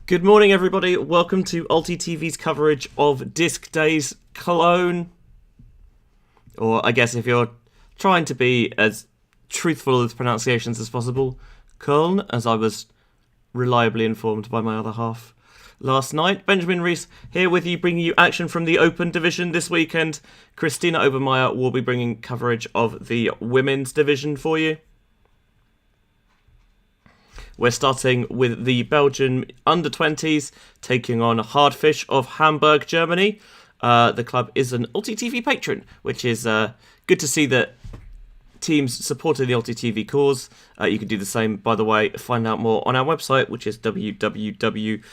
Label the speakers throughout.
Speaker 1: Good morning, everybody. Welcome to ULTI.TV's coverage of Disc Days Cologne. Or I guess if you're trying to be as truthful with pronunciations as possible, Cologne, as I was reliably informed by my other half last night. Benjamin Rees here with you, bringing you action from the Open Division this weekend. Christina Obermeyer will be bringing coverage of the Women's Division for you. We're starting with the Belgian under-20s taking on Hardfisch of Hamburg, Germany. The club is an ULTI.TV patron, which is good to see that teams supporting the ULTI.TV cause. You can do the same, by the way. Find out more on our website, which is www.ULTI.TV.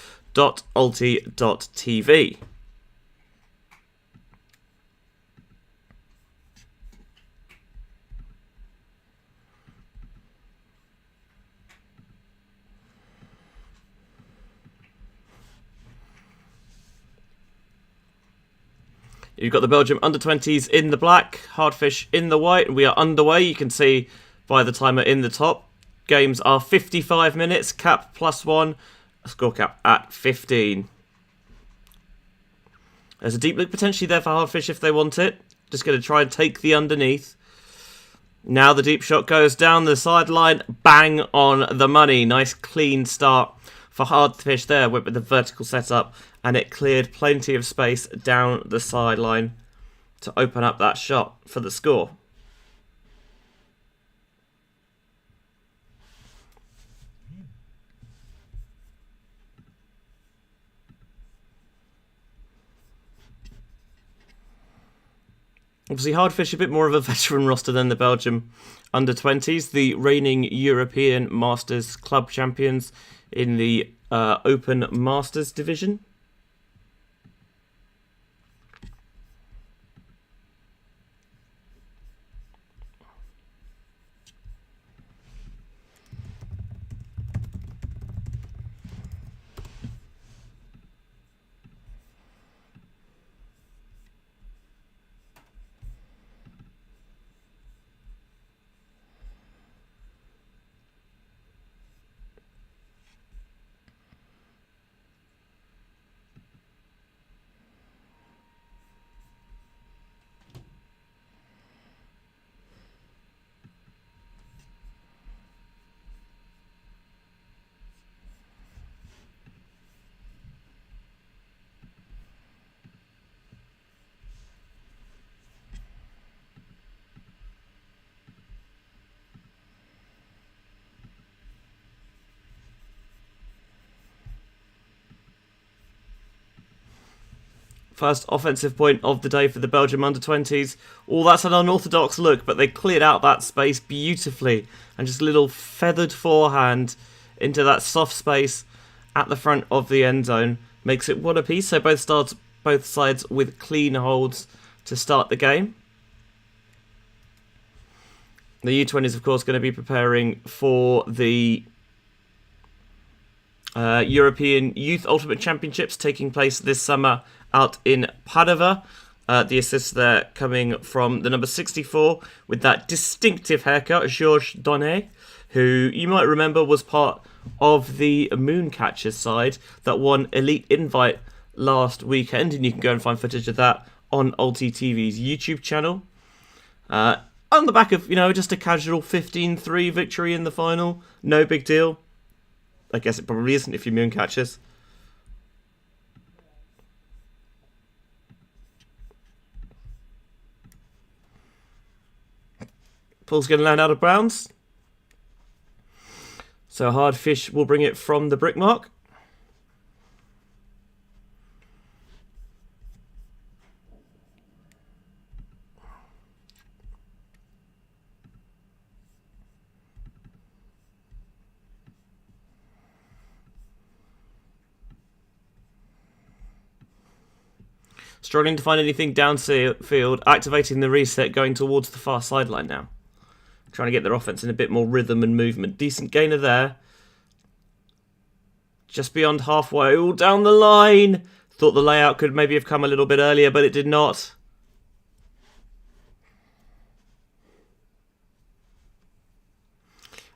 Speaker 1: You've got the Belgium under-20s in the black, Hardfisch in the white, and we are underway. You can see by the timer in the top. Games are 55 minutes, cap +1, score cap at 15. There's a deep look potentially there for Hardfisch if they want it. Just going to try and take the underneath. Now the deep shot goes down the sideline, bang on the money. Nice clean start for Hardfisch there with the vertical setup. And it cleared plenty of space down the sideline to open up that shot for the score. Obviously, Hardfisch a bit more of a veteran roster than the Belgium under-20s. The reigning European Masters club champions in the Open Masters division. First offensive point of the day for the Belgium under-20s. Oh, that's an unorthodox look, but they cleared out that space beautifully. And just a little feathered forehand into that soft space at the front of the end zone. Makes it one apiece, so both sides with clean holds to start the game. The U20s, of course, going to be preparing for the European Youth Ultimate Championships taking place this summer out in Padova. The assist there coming from the number 64 with that distinctive haircut, Georges Donnet, who you might remember was part of the Mooncatchers side that won Elite Invite last weekend, and you can go and find footage of that on ULTI.TV's YouTube channel. On the back of, just a casual 15-3 victory in the final. No big deal. I guess it probably isn't if you're Mooncatchers. Paul's going to land out of bounds. So Hardfisch will bring it from the brick mark. Struggling to find anything downfield, activating the reset, going towards the far sideline now. Trying to get their offense in a bit more rhythm and movement. Decent gainer there. Just beyond halfway. All down the line. Thought the layout could maybe have come a little bit earlier, but it did not.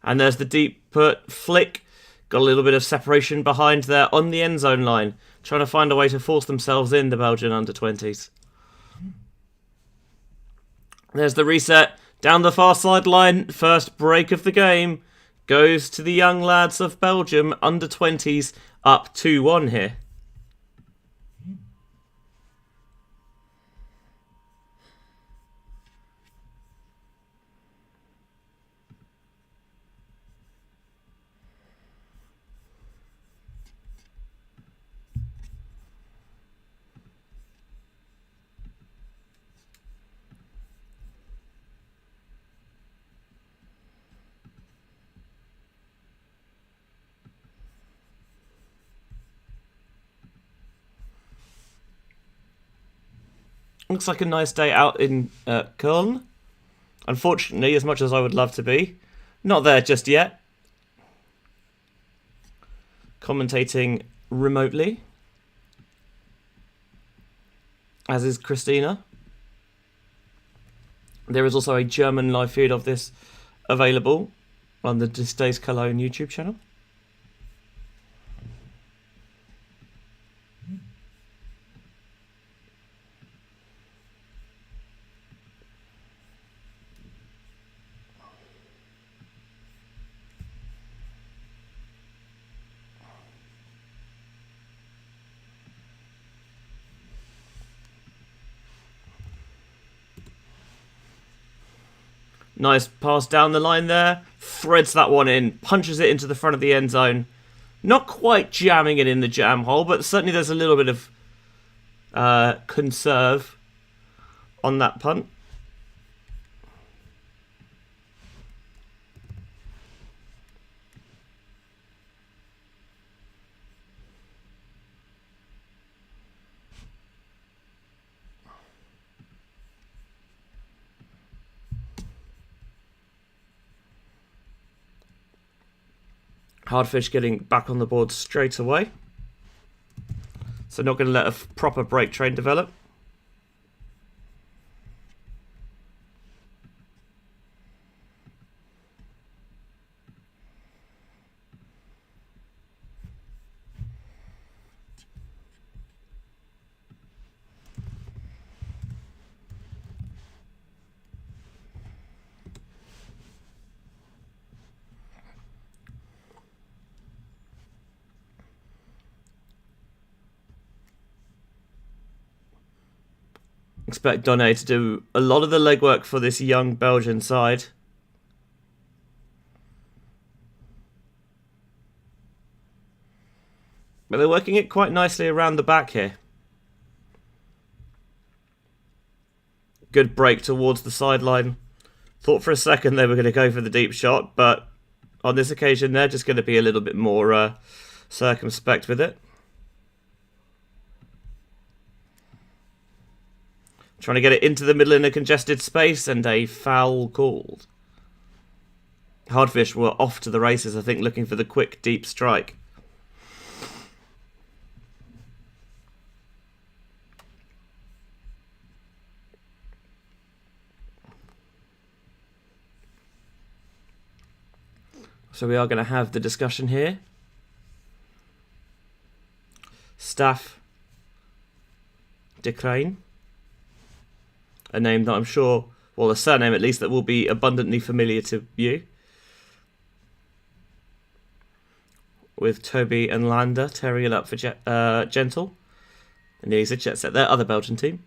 Speaker 1: And there's the deep put flick Got a little bit of separation behind there on the end zone line. Trying to find a way to force themselves in, the Belgian under-20s. There's the reset. Down the far sideline. First break of the game goes to the young lads of Belgium. Under-20s up 2-1 here. Looks like a nice day out in Cologne. Unfortunately, as much as I would love to be, not there just yet. Commentating remotely, as is Christina. There is also a German live feed of this available on the Disc Days Cologne YouTube channel. Nice pass down the line there. Threads that one in. Punches it into the front of the end zone. Not quite jamming it in the jam hole, but certainly there's a little bit of conserve on that punt. Hardfisch getting back on the board straight away. So not going to let a proper break train develop. Expect Donnet to do a lot of the legwork for this young Belgian side. But they're working it quite nicely around the back here. Good break towards the sideline. Thought for a second they were going to go for the deep shot, but on this occasion they're just going to be a little bit more circumspect with it. Trying to get it into the middle in a congested space, and a foul called. Hardfisch were off to the races, I think, looking for the quick, deep strike. So we are going to have the discussion here. Stef Pazzo. A name that I'm sure, well, a surname at least, that will be abundantly familiar to you. With Toby and Landa tearing it up for Gentle. And he's a jet set there, other Belgian team.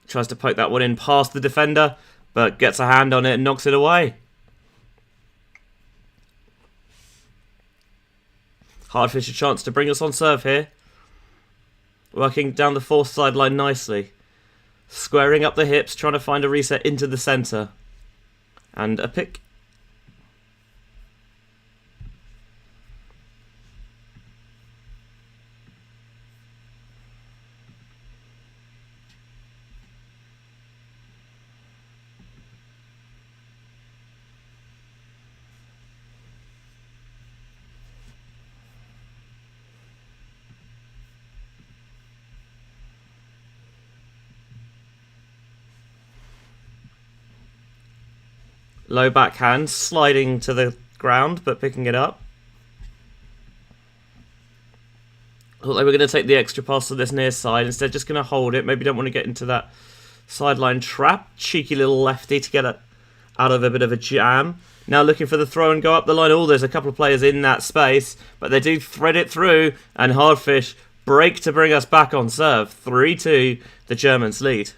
Speaker 1: Tries to poke that one in past the defender, but gets a hand on it and knocks it away. Hardfisch a chance to bring us on serve here. Working down the fourth sideline nicely. Squaring up the hips, trying to find a reset into the centre. And a pick. Low backhand, sliding to the ground, but picking it up. Thought they were going to take the extra pass to this near side. Instead, just going to hold it. Maybe don't want to get into that sideline trap. Cheeky little lefty to get it out of a bit of a jam. Now looking for the throw and go up the line. Oh, there's a couple of players in that space, but they do thread it through, and Hardfisch break to bring us back on serve. 3-2, the Germans lead.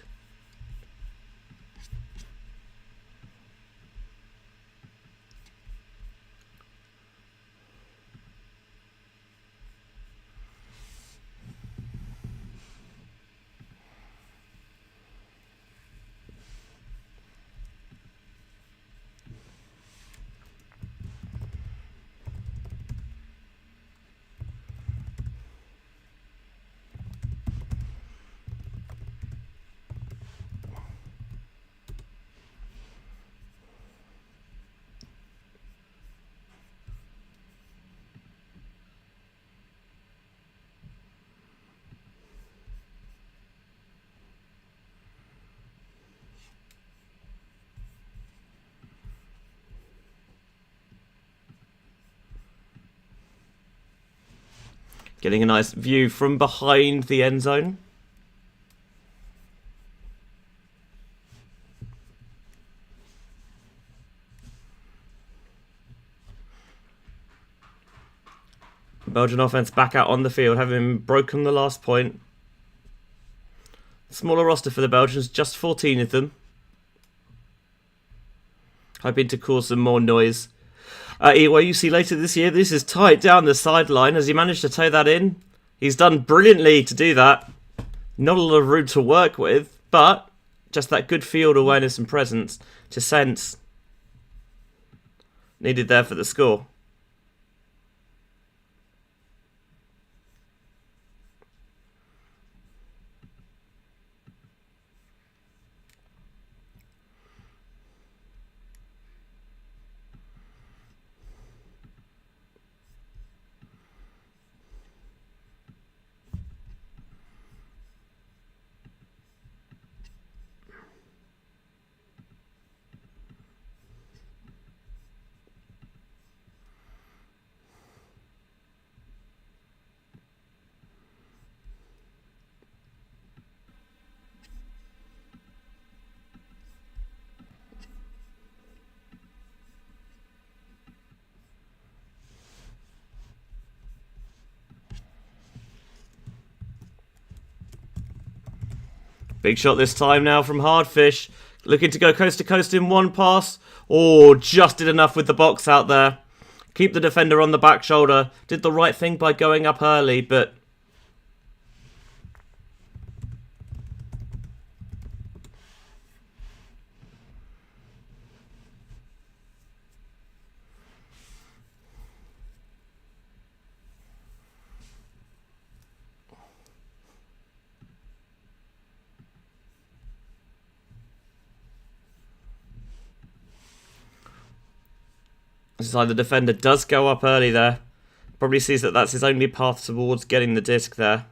Speaker 1: Getting a nice view from behind the end zone. Belgian offense back out on the field, having broken the last point. Smaller roster for the Belgians, just 14 of them. Hoping to cause some more noise. Well, you see later this year, this is tight down the sideline. Has he managed to toe that in? He's done brilliantly to do that. Not a lot of room to work with, but just that good field awareness and presence to sense needed there for the score. Big shot this time now from Hardfisch. Looking to go coast to coast in one pass. Oh, just did enough with the box out there. Keep the defender on the back shoulder. Did the right thing by going up early, but this is how the defender does go up early there. Probably sees that that's his only path towards getting the disc there.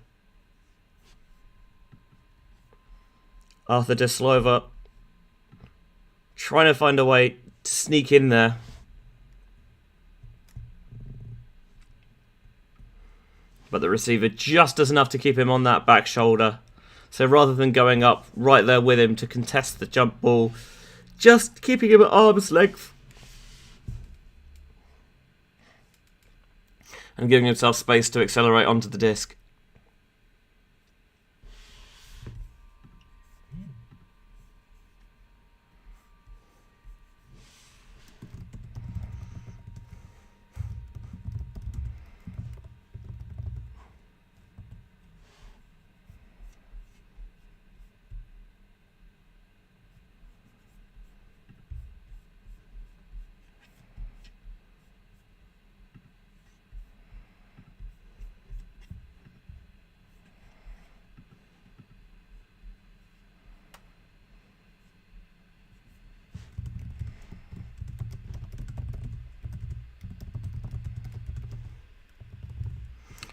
Speaker 1: Arthur Deslova trying to find a way to sneak in there. But the receiver just does enough to keep him on that back shoulder. So rather than going up right there with him to contest the jump ball, just keeping him at arm's length. And giving himself space to accelerate onto the disc.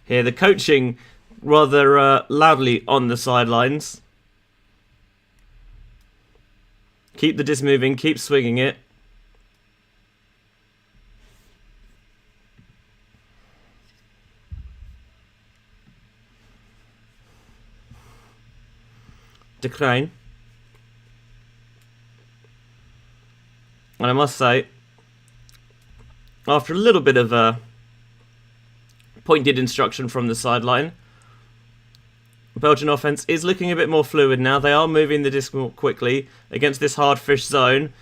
Speaker 1: Here, the coaching rather loudly on the sidelines. Keep the disc moving, keep swinging it. decline. And I must say, after a little bit of pointed instruction from the sideline, Belgian offense is looking a bit more fluid now. They are moving the disc more quickly against this Hardfisch zone.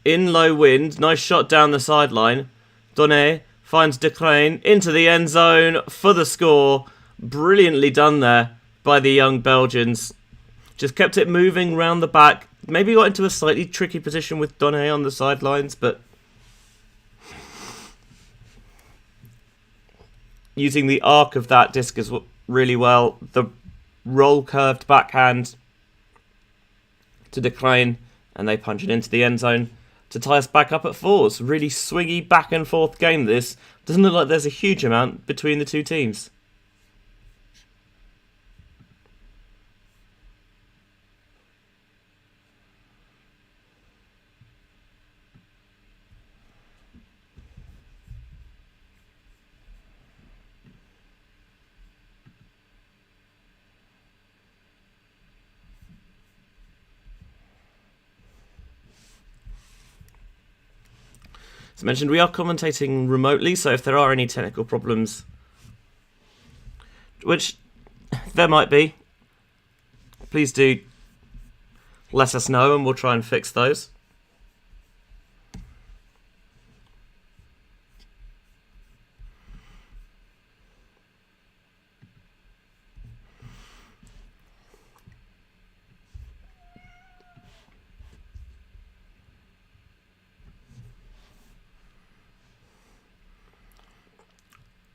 Speaker 1: In low wind, nice shot down the sideline. Donnet finds Declain into the end zone for the score. Brilliantly done there by the young Belgians. Just kept it moving round the back. Maybe got into a slightly tricky position with Donnet on the sidelines, but using the arc of that disc as really well. The roll curved backhand to Declain, and they punch it into the end zone to tie us back up at 4s. Really swingy back and forth game this. Doesn't look like there's a huge amount between the two teams. As mentioned, we are commentating remotely, so if there are any technical problems, which there might be, please do let us know and we'll try and fix those.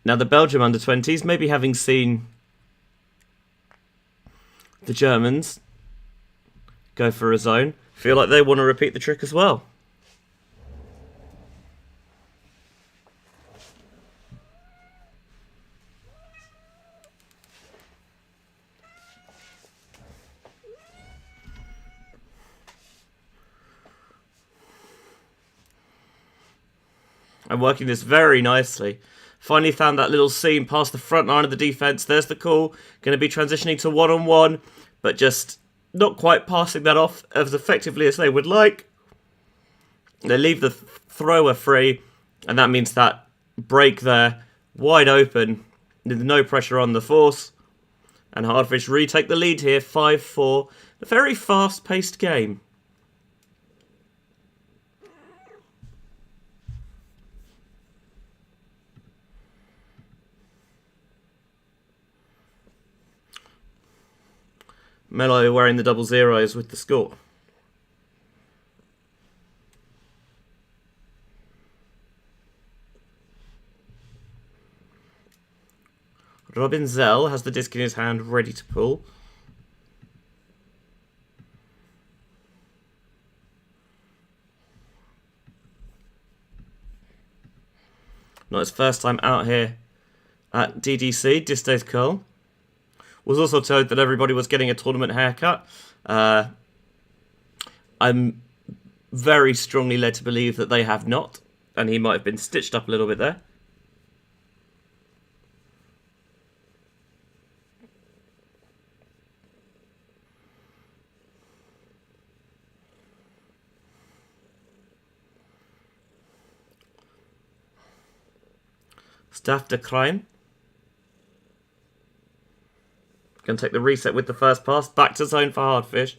Speaker 1: Now the Belgium under-20s, maybe having seen the Germans go for a zone, feel like they want to repeat the trick as well. And working this very nicely. Finally found that little seam past the front line of the defence. There's the call. Going to be transitioning to one-on-one, but just not quite passing that off as effectively as they would like. They leave the thrower free, and that means that break there, wide open, with no pressure on the force. And Hardfisch retake the lead here, 5-4. A very fast-paced game. Melo wearing the double zeros with the score. Robin Zell has the disc in his hand, ready to pull. Not his first time out here at DDC, Disc Days Cologne. Was also told that everybody was getting a tournament haircut. I'm very strongly led to believe that they have not, and he might have been stitched up a little bit there. Stef Decline. Going to take the reset with the first pass. Back to zone for Hardfisch.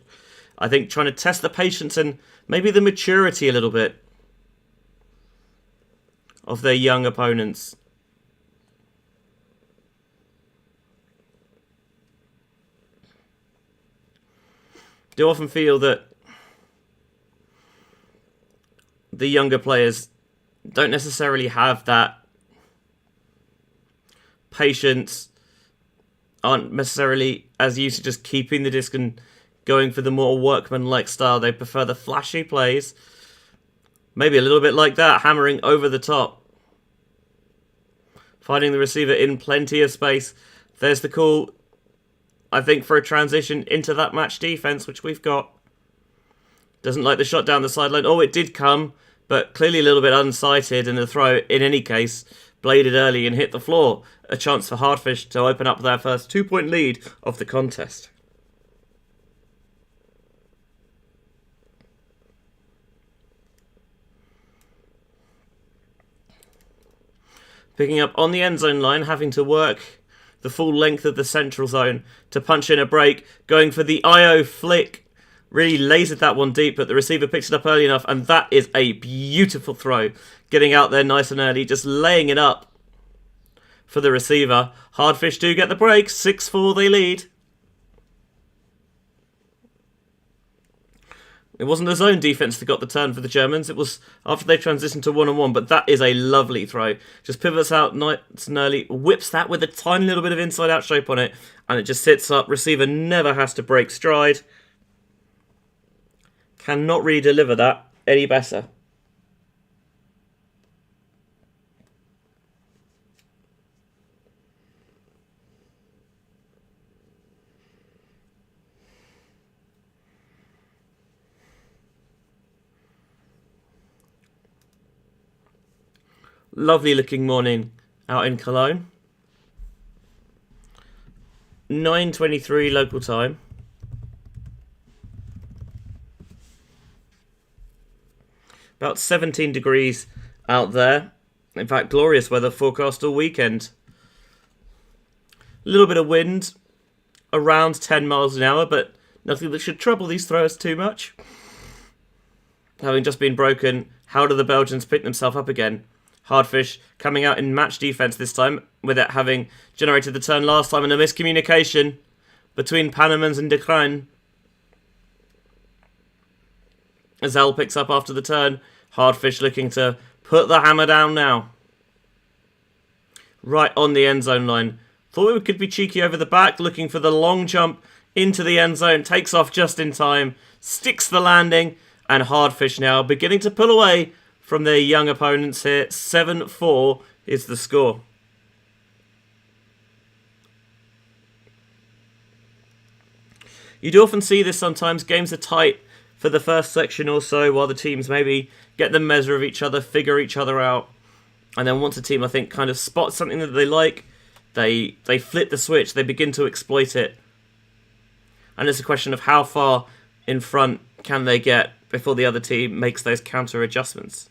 Speaker 1: I think trying to test the patience and maybe the maturity a little bit of their young opponents. Do often feel that the younger players don't necessarily have that patience, aren't necessarily as used to just keeping the disc and going for the more workman-like style. They prefer the flashy plays. Maybe a little bit like that, hammering over the top. Finding the receiver in plenty of space. There's the call, I think, for a transition into that match defense, which we've got. Doesn't like the shot down the sideline. Oh, it did come, but clearly a little bit unsighted, and the throw, in any case, bladed early and hit the floor. A chance for Hardfisch to open up their first 2-point lead of the contest. Picking up on the end zone line, having to work the full length of the central zone to punch in a break, going for the IO flick. Really lasered that one deep, but the receiver picks it up early enough, and that is a beautiful throw. Getting out there nice and early, just laying it up for the receiver. Hardfisch do get the break. 6-4 they lead. It wasn't the zone defense that got the turn for the Germans. It was after they transitioned to one-on-one, but that is a lovely throw. Just pivots out nice and early, whips that with a tiny little bit of inside-out shape on it, and it just sits up. Receiver never has to break stride. Cannot really deliver that any better. Lovely looking morning out in Cologne. 9:23 local time. About 17 degrees out there. In fact, glorious weather forecast all weekend. A little bit of wind, around 10 miles an hour, but nothing that should trouble these throwers too much. Having just been broken, how do the Belgians pick themselves up again? Hardfisch coming out in match defense this time, with it having generated the turn last time, and a miscommunication between Panemans and De Krijn. Zell picks up after the turn. Hardfisch looking to put the hammer down now. Right on the end zone line. Thought it could be cheeky over the back, looking for the long jump into the end zone. Takes off just in time. Sticks the landing. And Hardfisch now beginning to pull away from their young opponents here. 7-4 is the score. You do often see this sometimes. Games are tight for the first section or so, while the teams maybe get the measure of each other, figure each other out. And then once a team, I think, kind of spots something that they like, they flip the switch, they begin to exploit it. And it's a question of how far in front can they get before the other team makes those counter adjustments.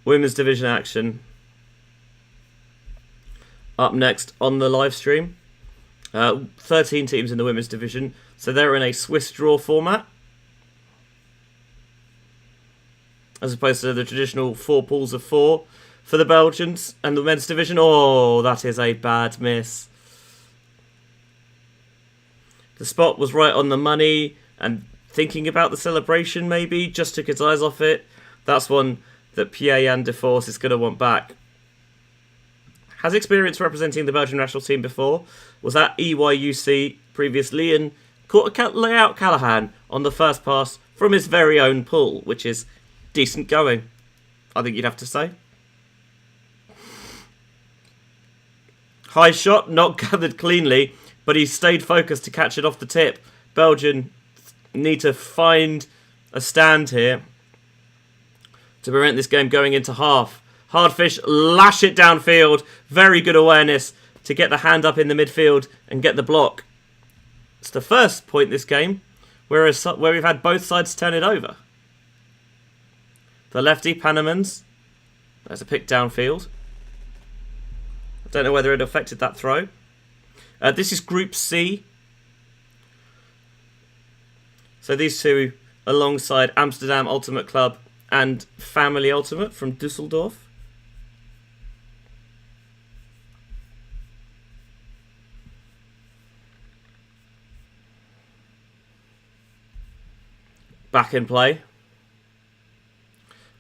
Speaker 1: Women's division action up next on the live stream. 13 teams in the women's division, so they're in a Swiss draw format, as opposed to the traditional 4 pools of 4 for the Belgians and the men's division. Oh, that is a bad miss. The spot was right on the money, and thinking about the celebration maybe, just took his eyes off it. That's one that Pierre-Jan de Force is going to want back. Has experience representing the Belgian national team before. Was at EYUC previously and caught a layout Callahan on the first pass from his very own pool, which is decent going, I think you'd have to say. High shot, not gathered cleanly, but he stayed focused to catch it off the tip. Belgian need to find a stand here to prevent this game going into half. Hardfisch lash it downfield. Very good awareness to get the hand up in the midfield and get the block. It's the first point this game where we've had both sides turn it over. The lefty, Panemans. There's a pick downfield. I don't know whether it affected that throw. This is Group C. So these two alongside Amsterdam Ultimate Club and Family Ultimate from Dusseldorf. Back in play.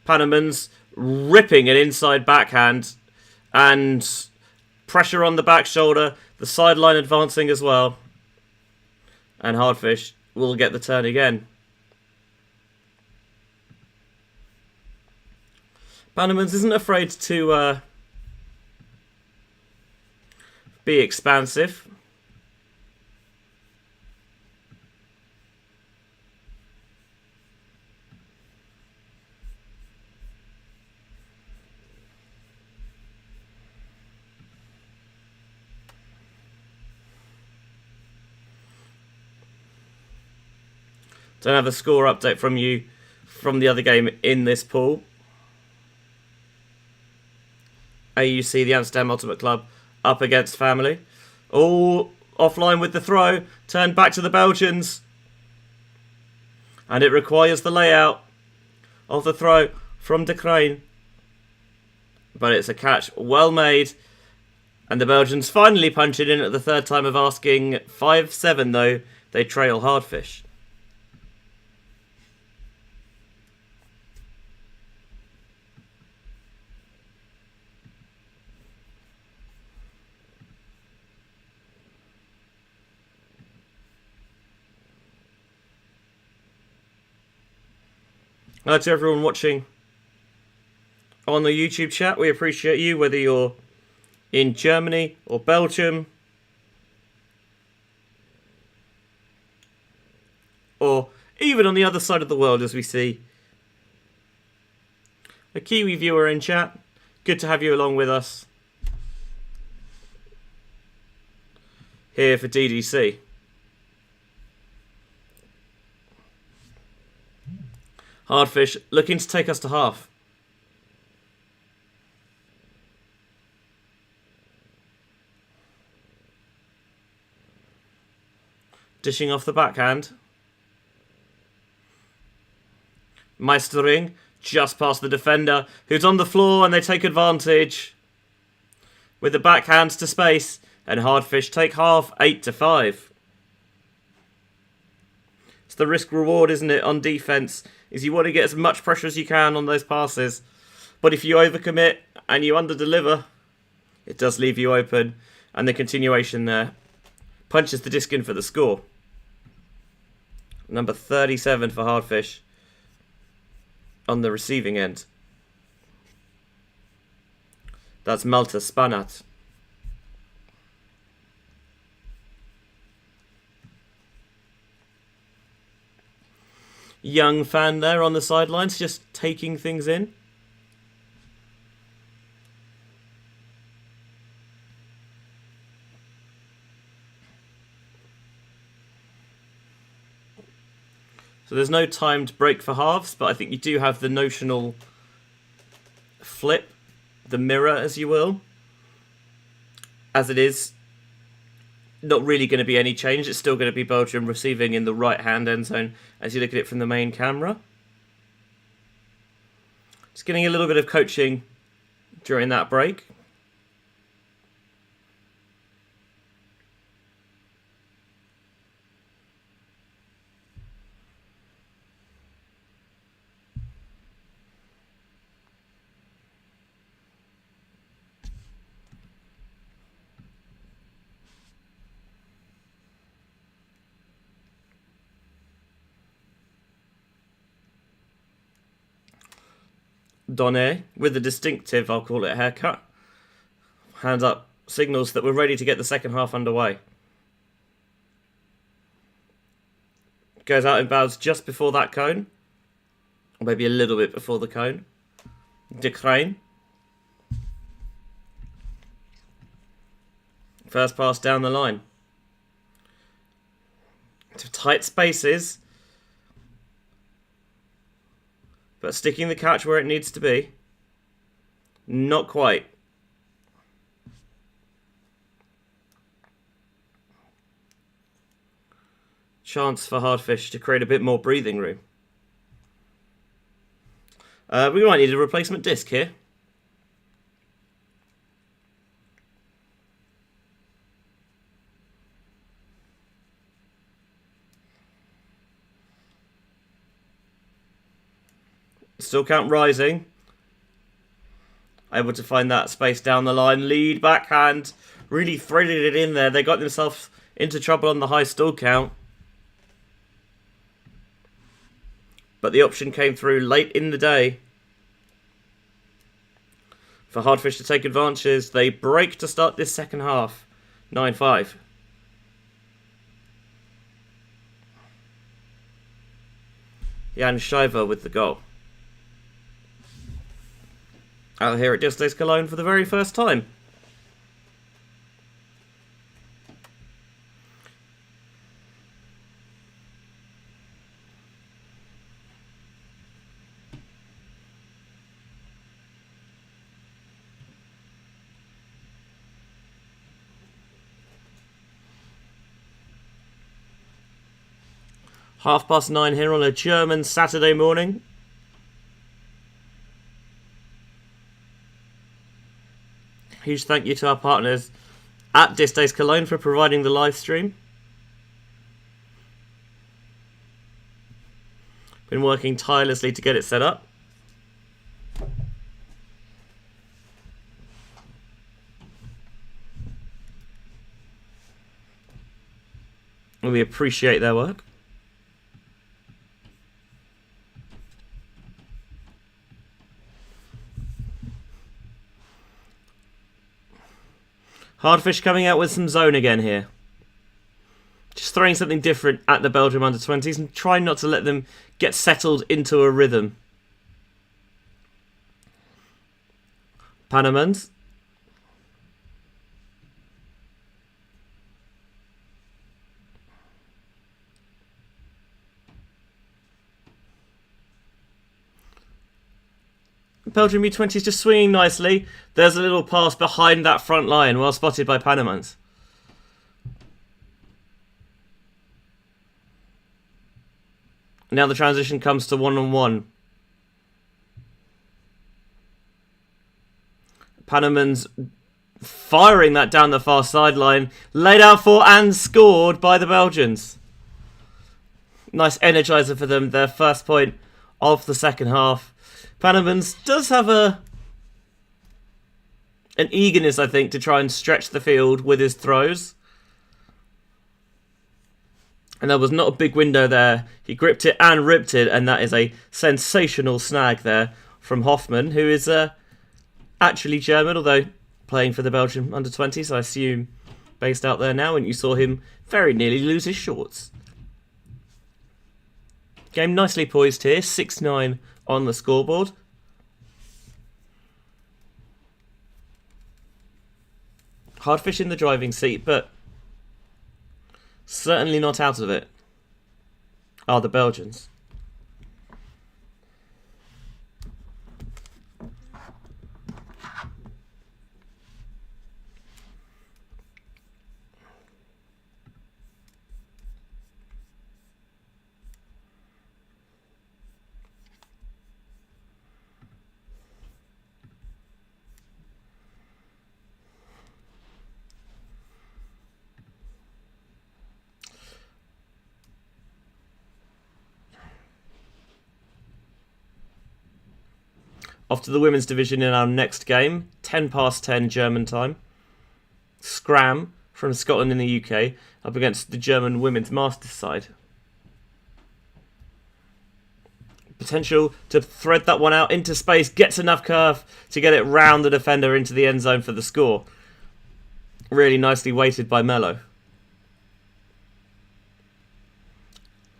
Speaker 1: Panemans ripping an inside backhand and pressure on the back shoulder. The sideline advancing as well. And Hardfisch will get the turn again. Bannerman's isn't afraid to be expansive. Don't have a score update from you from the other game in this pool. AUC, the Amsterdam Ultimate Club, up against Family. All offline with the throw. Turned back to the Belgians. And it requires the layout of the throw from De Crane. But it's a catch well made. And the Belgians finally punch it in at the third time of asking. 5-7 though. They trail Hardfisch. Hello to everyone watching on the YouTube chat. We appreciate you, whether you're in Germany or Belgium or even on the other side of the world, as we see a Kiwi viewer in chat. Good to have you along with us here for DDC. Hardfisch looking to take us to half. Dishing off the backhand. Meistering just past the defender, who's on the floor, and they take advantage with the backhand to space, and Hardfisch take half, 8-5. It's the risk reward, isn't it, on defense? Is you want to get as much pressure as you can on those passes. But if you overcommit and you underdeliver, it does leave you open. And the continuation there punches the disc in for the score. Number 37 for Hardfisch on the receiving end. That's Malta Spanat. Young fan there on the sidelines, just taking things in. So there's no timed break for halves, but I think you do have the notional flip, the mirror, as you will. As it is, not really going to be any change. It's still going to be Belgium receiving in the right-hand end zone as you look at it from the main camera. Just getting a little bit of coaching during that break. Donné with a distinctive, I'll call it, haircut. Hands up signals that we're ready to get the second half underway. Goes out in bounds just before that cone. Or maybe a little bit before the cone. De Crane. First pass down the line. To tight spaces. But sticking the catch where it needs to be. Not quite. Chance for Hardfisch to create a bit more breathing room. We might need a replacement disc here. Still count rising. Able to find that space down the line. Lead backhand really threaded it in there. They got themselves into trouble on the high stall count. But the option came through late in the day for Hardfisch to take advantages. They break to start this second half. 9-5. Jan Schreiber with the goal. Out here at Disc Days Cologne for the very first time. (9:30) here on a German Saturday morning. Huge thank you to our partners at Disc Days Cologne for providing the live stream. Been working tirelessly to get it set up. And we appreciate their work. Hardfisch coming out with some zone again here. Just throwing something different at the Belgium under-20s and trying not to let them get settled into a rhythm. Panamans. Belgium U20 just swinging nicely. There's a little pass behind that front line, well spotted by Panamans. Now the transition comes to one-on-one. Panamans firing that down the far sideline. Laid out for and scored by the Belgians. Nice energizer for them, their first point of the second half. Panamans does have an eagerness, I think, to try and stretch the field with his throws. And there was not a big window there. He gripped it and ripped it, and that is a sensational snag there from Hoffmann, who is actually German, although playing for the Belgium under-20s, I assume based out there now, and you saw him very nearly lose his shorts. Game nicely poised here, 6-9 on the scoreboard. Hardfisch in the driving seat, but certainly not out of it are the Belgians. Off to the women's division in our next game. 10:10 German time. Scram from Scotland in the UK up against the German women's masters side. Potential to thread that one out into space. Gets enough curve to get it round the defender into the end zone for the score. Really nicely weighted by Mello.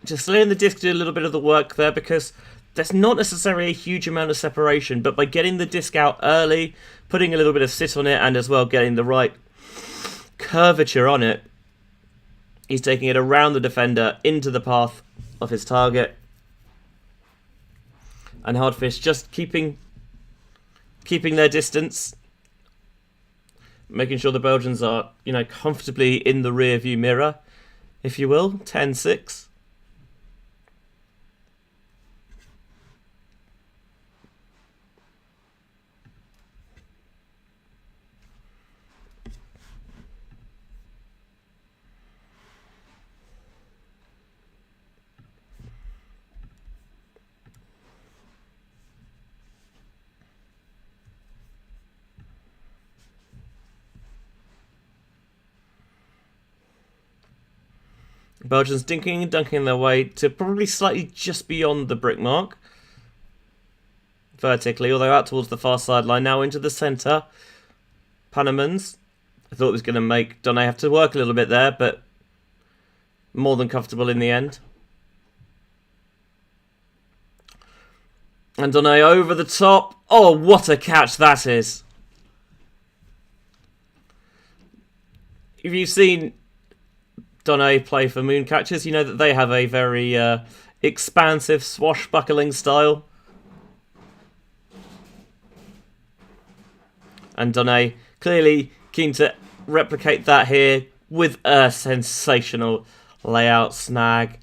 Speaker 1: Just letting the disc do a little bit of the work there because there's not necessarily a huge amount of separation, but by getting the disc out early, putting a little bit of sit on it, and as well getting the right curvature on it, he's taking it around the defender into the path of his target. And Hardfisch just keeping their distance, making sure the Belgians are, comfortably in the rear view mirror, if you will. 10-6. Belgians dinking and dunking their way to probably slightly just beyond the brick mark. Vertically, although out towards the far sideline. Now into the centre. Panamans. I thought it was going to make Donne have to work a little bit there, but more than comfortable in the end. And Donne over the top. Oh, what a catch that is. If you've seen Donne play for Mooncatchers, you know that they have a very expansive, swashbuckling style. And Donne clearly keen to replicate that here with a sensational layout snag.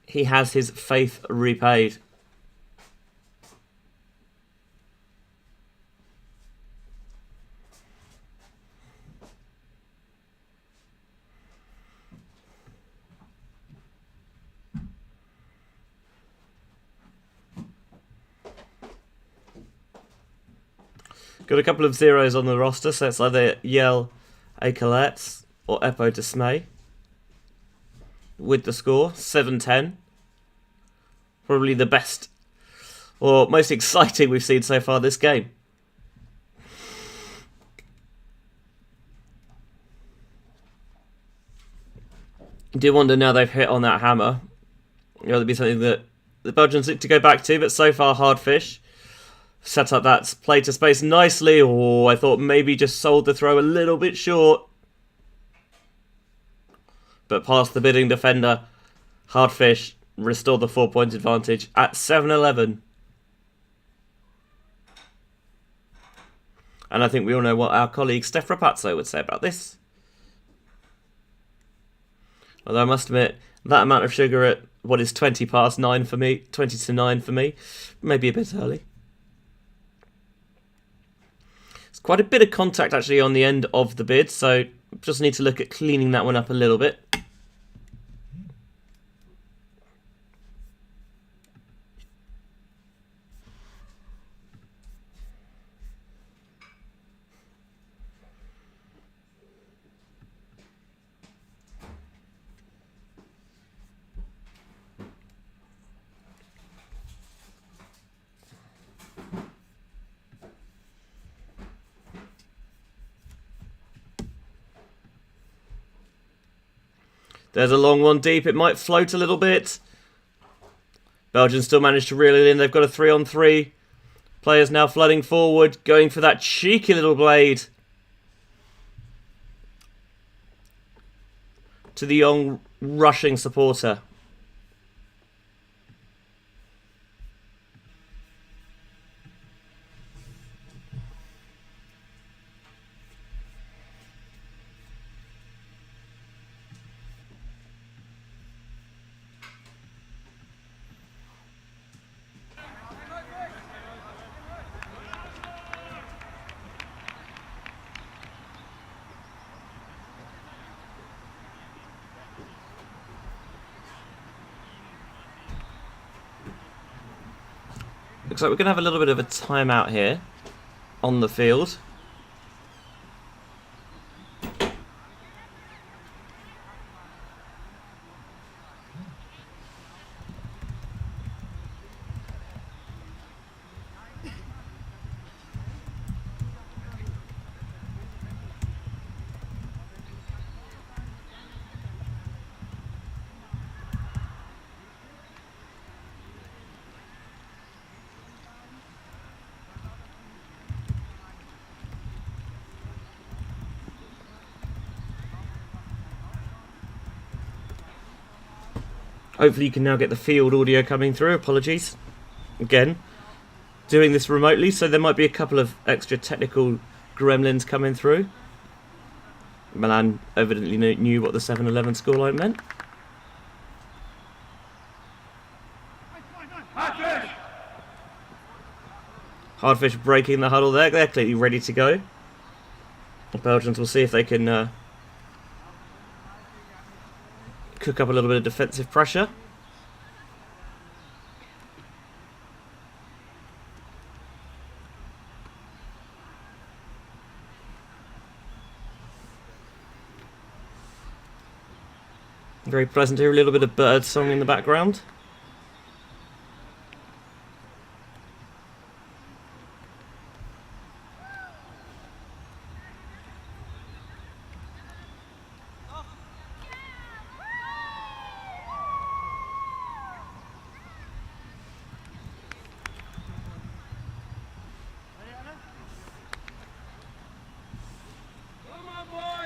Speaker 1: He has his faith repaid. Got a couple of zeros on the roster, so it's either Yell Acolette or Epo Dismay. With the score, 7-10. Probably the best or most exciting we've seen so far this game. I do wonder now they've hit on that hammer. It'll be something that the Belgians look to go back to, but so far Hardfisch set up that play to space nicely. Oh, I thought maybe just sold the throw a little bit short. But past the bidding defender, Hardfisch restored the 4-point advantage at 7-11. And I think we all know what our colleague Stef Pazzo would say about this. Although I must admit, that amount of sugar at what is 20 past 9 for me, 20 to 9 for me, maybe a bit early. It's quite a bit of contact actually on the end of the bid, so just need to look at cleaning that one up a little bit. There's a long one deep. It might float a little bit. Belgium still managed to reel it in. They've got a 3-on-3. Players now flooding forward, going for that cheeky little blade. To the young rushing supporter. Looks like we're going to have a little bit of a timeout here on the field. Hopefully you can now get the field audio coming through. Apologies. Again, doing this remotely, so there might be a couple of extra technical gremlins coming through. Milan evidently knew what the 7-11 scoreline meant. Hardfisch breaking the huddle there. They're clearly ready to go. The Belgians will see if they can cook up a little bit of defensive pressure. Very pleasant to hear a little bit of bird song in the background.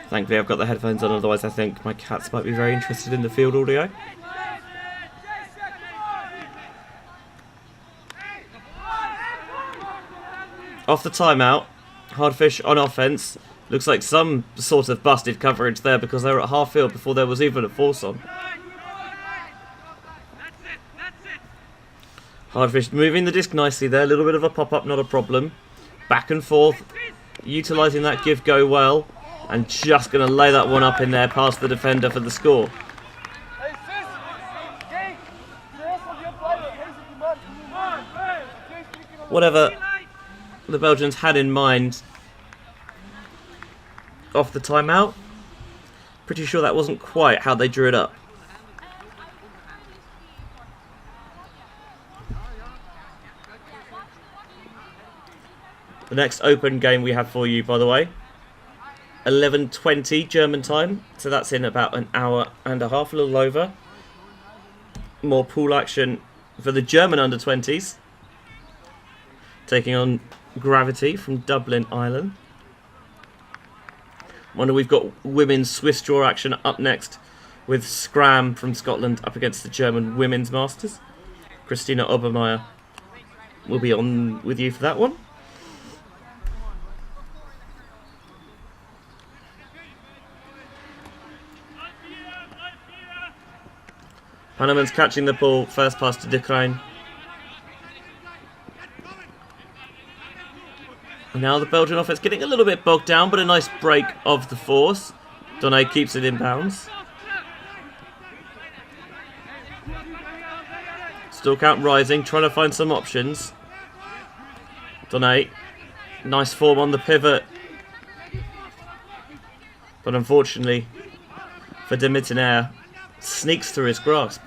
Speaker 1: Thankfully I've got the headphones on, otherwise I think my cats might be very interested in the field audio. Off the timeout, Hardfisch on offence. Looks like some sort of busted coverage there because they were at half field before there was even a force on. Hardfisch moving the disc nicely there, a little bit of a pop-up, not a problem. Back and forth, utilising that give-go well. And just going to lay that one up in there past the defender for the score. Whatever the Belgians had in mind off the timeout, pretty sure that wasn't quite how they drew it up. The next open game we have for you, by the way, 11:20 German time, so that's in about an hour and a half, a little over. More pool action for the German under-20s, taking on Gravity from Dublin, Ireland. Wonder we've got women's Swiss draw action up next with Scram from Scotland up against the German Women's Masters. Christina Obermeier will be on with you for that one. Hanneman's catching the ball, first pass to De Krijn. Now the Belgian offense getting a little bit bogged down, but a nice break of the force. Donné keeps it in bounds. Still count rising, trying to find some options. Donné, nice form on the pivot. But unfortunately for De Mittenaere, sneaks through his grasp.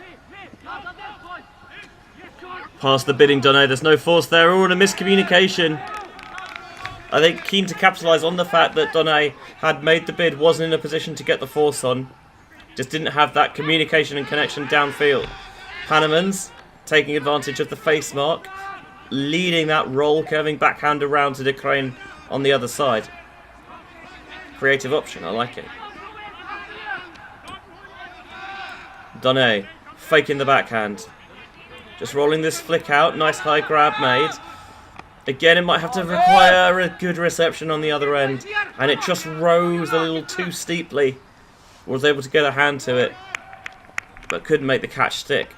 Speaker 1: Past the bidding Donné, there's no force there, or a miscommunication. I think keen to capitalise on the fact that Donné had made the bid, wasn't in a position to get the force on. Just didn't have that communication and connection downfield. Hanneman's taking advantage of the face mark, leading that roll, curving backhand around to De Krijn on the other side. Creative option, I like it. Donné faking the backhand. Just rolling this flick out. Nice high grab made. Again, it might have to require a good reception on the other end. And it just rose a little too steeply. Was able to get a hand to it, but couldn't make the catch stick.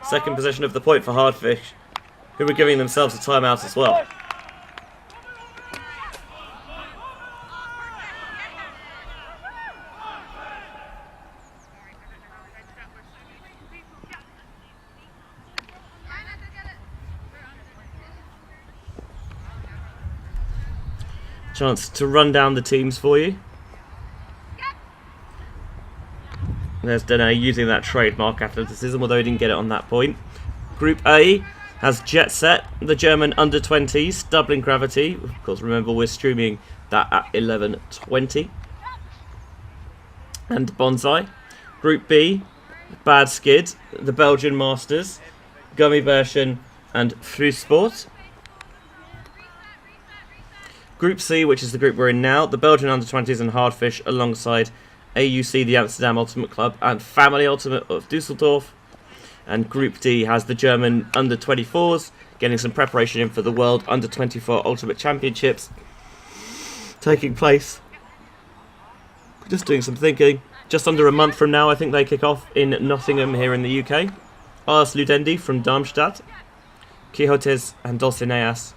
Speaker 1: Second possession of the point for Hardfisch, who were giving themselves a timeout as well. Chance to run down the teams for you. There's Donné using that trademark athleticism, although he didn't get it on that point. Group A has Jet Set, the German under-20s, Dublin Gravity. Of course, remember we're streaming that at 11:20. And Bonsai. Group B, Bad Skid, the Belgian Masters, Gummibärchen and Frisbee. Group C, which is the group we're in now, the Belgian under-20s and Hardfisch alongside AUC, the Amsterdam Ultimate Club, and Family Ultimate of Dusseldorf. And Group D has the German under-24s, getting some preparation in for the World Under-24 Ultimate Championships taking place. Just doing some thinking. Just under a month from now, I think they kick off in Nottingham here in the UK. Ars Ludendi from Darmstadt, Quixotes and Dulcineas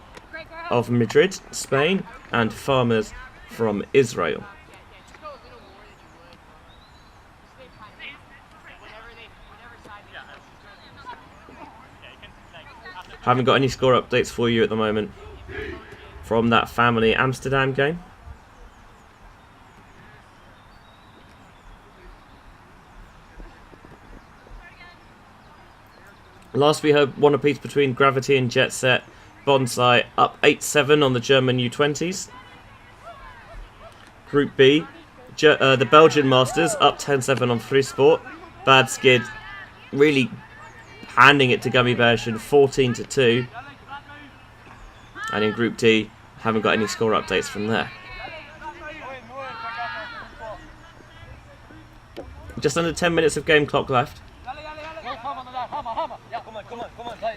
Speaker 1: of Madrid, Spain, and Farmers from Israel. Haven't got any score updates for you at the moment from that family Amsterdam game. Last we heard one apiece between Gravity and Jet Set. Bonsai up 8-7 on the German U20s. Group B, the Belgian Masters up 10-7 on Frisbee. Bad Skid really handing it to Gummy Version 14-2. And in Group D, haven't got any score updates from there. Just under 10 minutes of game clock left.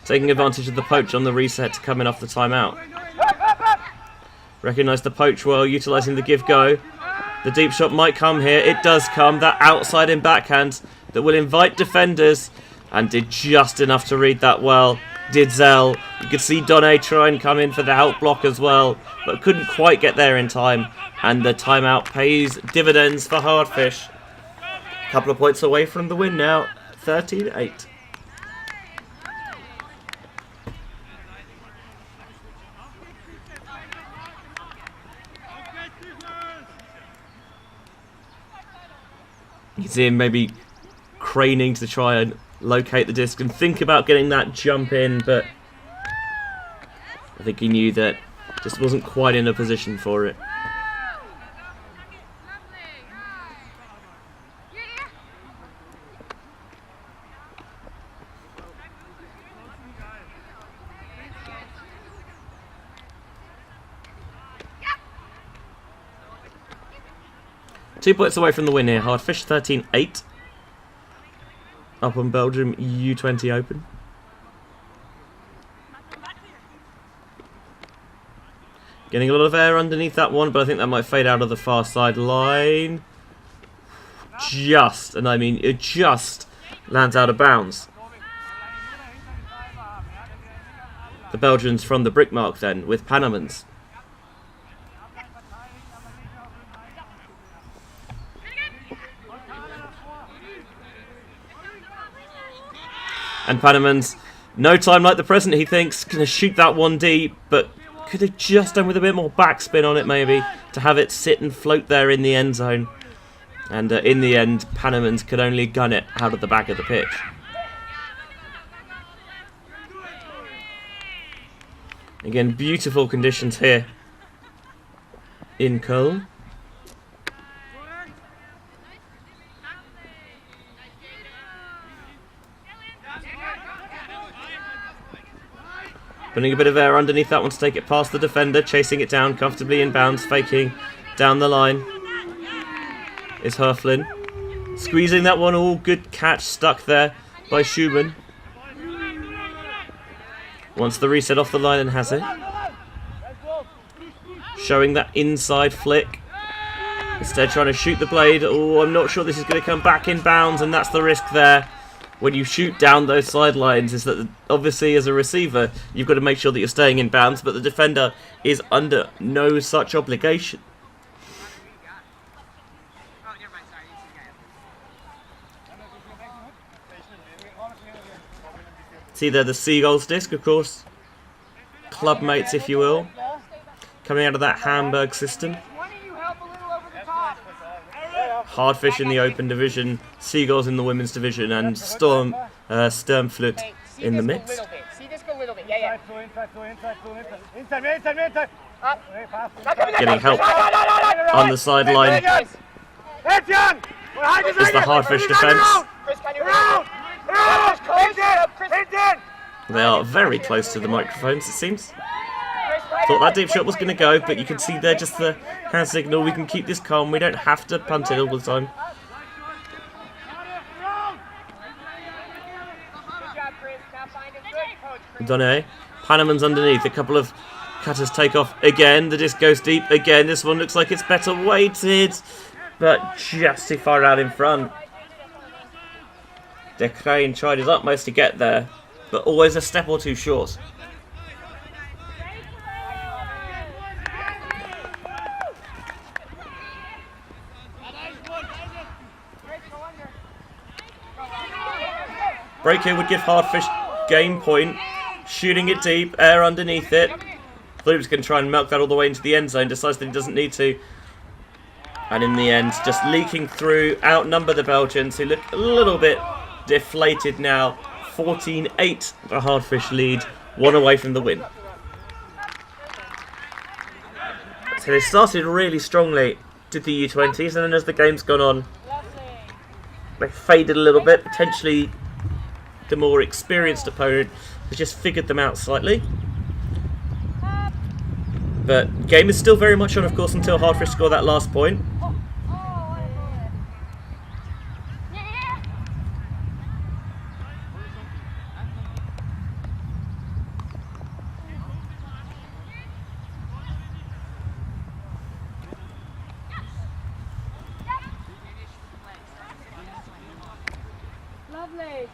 Speaker 1: Taking advantage of the poach on the reset to come in off the timeout. Recognise the poach well, utilising the give-go. The deep shot might come here. It does come. That outside in backhand that will invite defenders. And did just enough to read that well. Did Zell. You could see Donne try and come in for the help block as well. But couldn't quite get there in time. And the timeout pays dividends for Hardfisch. A couple of points away from the win now. 13-8. You can see him maybe craning to try and locate the disc and think about getting that jump in, but I think he knew that just wasn't quite in a position for it. Two points away from the win here. Hardfisch 13-8. Up on Belgium U20 Open. Getting a lot of air underneath that one, but I think that might fade out of the far side line. Just, and I mean it just lands out of bounds. The Belgians from the brick mark then, with Panamans. And Panamans, no time like the present, he thinks, going to shoot that one deep, but could have just done with a bit more backspin on it maybe, to have it sit and float there in the end zone. And in the end, Panamans could only gun it out of the back of the pitch. Again, beautiful conditions here in Cologne. Putting a bit of air underneath that one to take it past the defender, chasing it down comfortably in bounds, faking down the line is Herflin. Squeezing that one, all good catch, stuck there by Schumann. Wants the reset off the line and has it. Showing that inside flick. Instead trying to shoot the blade. Oh, I'm not sure this is going to come back in bounds, and that's the risk there. When you shoot down those sidelines, is that obviously as a receiver you've got to make sure that you're staying in bounds, but the defender is under no such obligation. See there the Seagulls disc, of course, club mates if you will, coming out of that Hamburg system. Hardfisch in the open division, Seagulls in the women's division, and Sturmflut in the mix. Getting help on the sideline is the Hardfisch defence. They are very close to the microphones, it seems. Thought that deep shot was going to go, but you can see there just the hand signal. We can keep this calm. We don't have to punt it all the time. Donne. Panamans underneath. A couple of cutters take off again. The disc goes deep again. This one looks like it's better weighted, but just too far out in front. De Crane tried his utmost to get there, but always a step or two short. Break here would give Hardfisch game point. Shooting it deep, air underneath it. Floop's going to try and milk that all the way into the end zone. Decides that he doesn't need to. And in the end, just leaking through, outnumber the Belgians, who look a little bit deflated now. 14-8, the Hardfisch lead, one away from the win. So they started really strongly, did the U20s, and then as the game's gone on, they faded a little bit. Potentially the more experienced opponent has just figured them out slightly. But game is still very much on, of course, until Hardfisch score that last point.
Speaker 2: Lovely.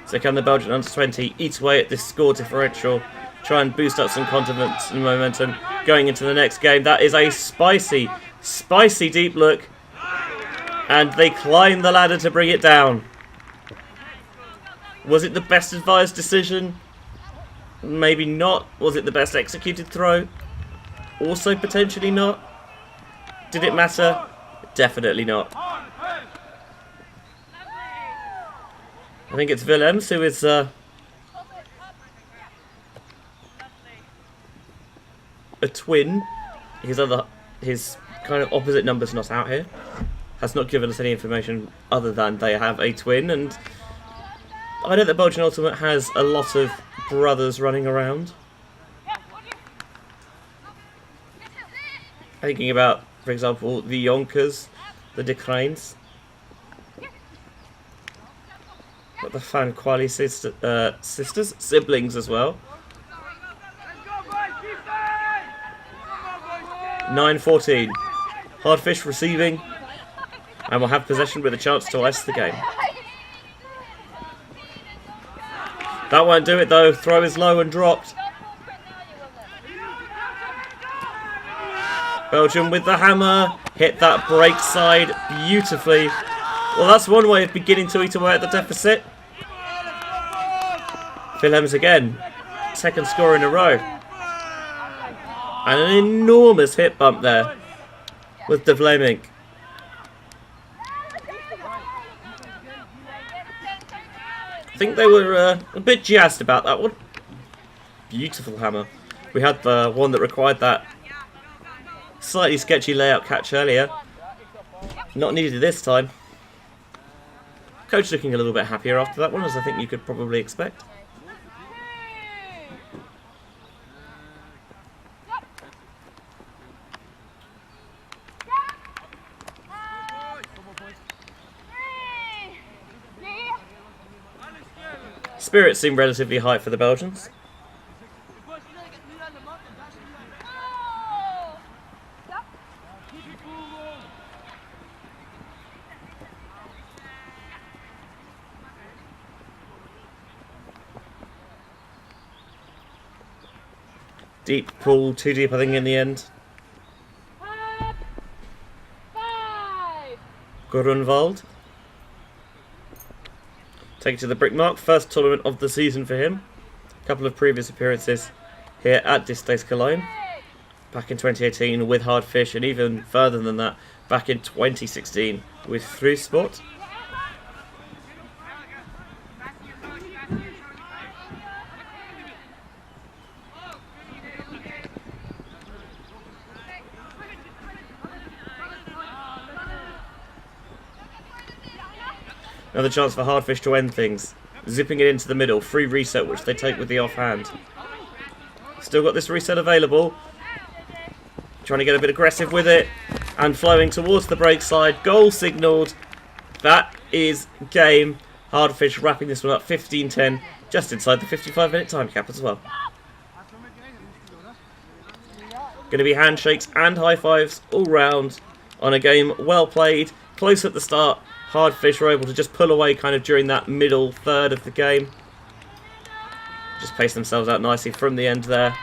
Speaker 1: So can the Belgian under-20 eat away at this score differential, try and boost up some confidence and momentum going into the next game. That is a spicy, spicy deep look. And they climb the ladder to bring it down. Was it the best advised decision? Maybe not. Was it the best executed throw? Also potentially not. Did it matter? Definitely not. I think it's Willems who is a twin. His kind of opposite number's not out here. Has not given us any information other than they have a twin, and I know that Belgian Ultimate has a lot of brothers running around. Thinking about, for example, the Yonkers, the De Cranes, but the Fan Quali sisters, siblings as well. 9-14. Hardfisch receiving, and will have possession with a chance to ice the game. That won't do it though. Throw is low and dropped. Belgium with the hammer. Hit that break side beautifully. Well, that's one way of beginning to eat away at the deficit. Willems again. Second score in a row. And an enormous hit bump there with De Vlaming. I think they were a bit jazzed about that one. Beautiful hammer. We had the one that required that slightly sketchy layout catch earlier. Not needed this time. Coach looking a little bit happier after that one, as I think you could probably expect. Spirits seem relatively high for the Belgians. Deep pull, too deep I think in the end. Grunwald. Take it to the brick mark. First tournament of the season for him. A couple of previous appearances here at Disc Days Cologne. Back in 2018 with Hardfisch, and even further than that, back in 2016 with Frisbee. Another chance for Hardfisch to end things. Zipping it into the middle. Free reset, which they take with the offhand. Still got this reset available. Trying to get a bit aggressive with it. And flowing towards the break side. Goal signalled. That is game. Hardfisch wrapping this one up 15-10. Just inside the 55-minute time cap as well. Going to be handshakes and high fives all round on a game well played. close at the start. Hardfisch were able to just pull away kind of during that middle third of the game. Just paced themselves out nicely from the end there.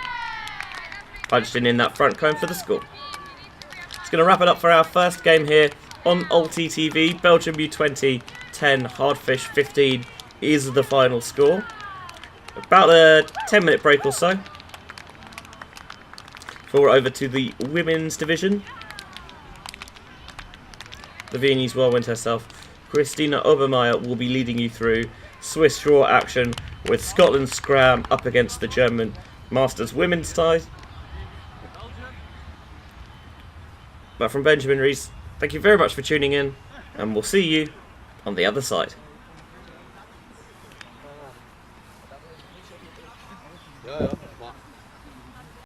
Speaker 1: Punched in that front cone for the score. It's going to wrap it up for our first game here on ULTI.TV. Belgium U20 10, Hardfisch 15 is the final score. About a 10-minute break or so. Before we're over to the women's division. The Viennese whirlwind herself, Christina Obermeier, will be leading you through Swiss draw action with Scotland scram up against the German Masters women's side. But from Benjamin Rees, thank you very much for tuning in, and we'll see you on the other side.